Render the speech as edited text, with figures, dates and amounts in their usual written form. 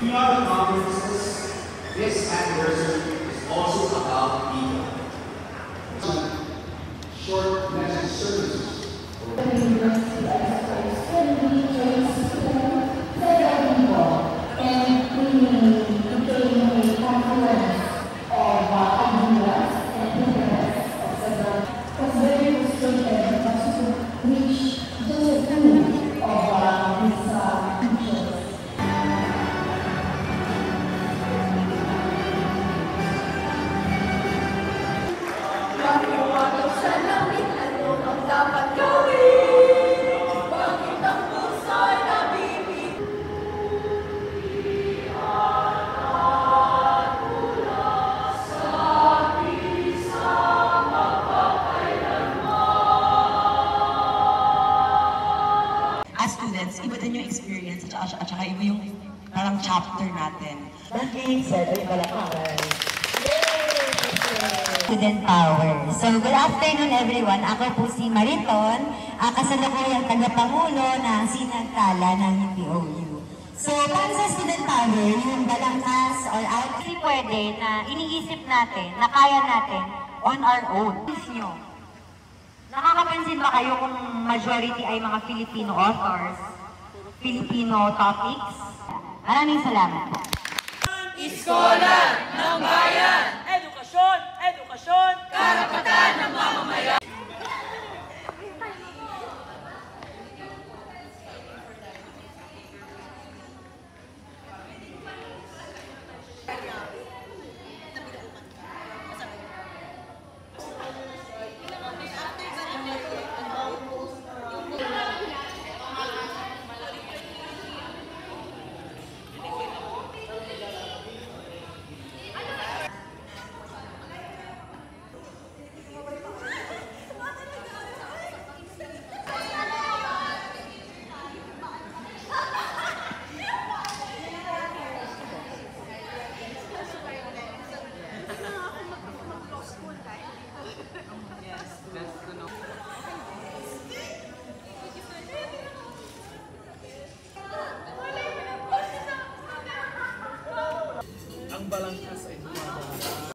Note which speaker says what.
Speaker 1: beyond conferences, this anniversary is also about people. Short message services.
Speaker 2: Iba din yung experience at saka iba yung parang chapter natin.
Speaker 3: Being said, ay palakpakan.
Speaker 4: Student Power. So, good afternoon everyone. Ako po si Mariton, kasalukuyang tagapangulo ng sinagtala ng UPOU. So, para sa Student Power, yung balangkas or out,
Speaker 5: Hindi pwede na iniisip natin na kaya natin on our own. Nakakapansin ba kayo kung majority ay mga Filipino authors, Filipino topics? Maraming salamat.
Speaker 6: Iskola ng Bayan!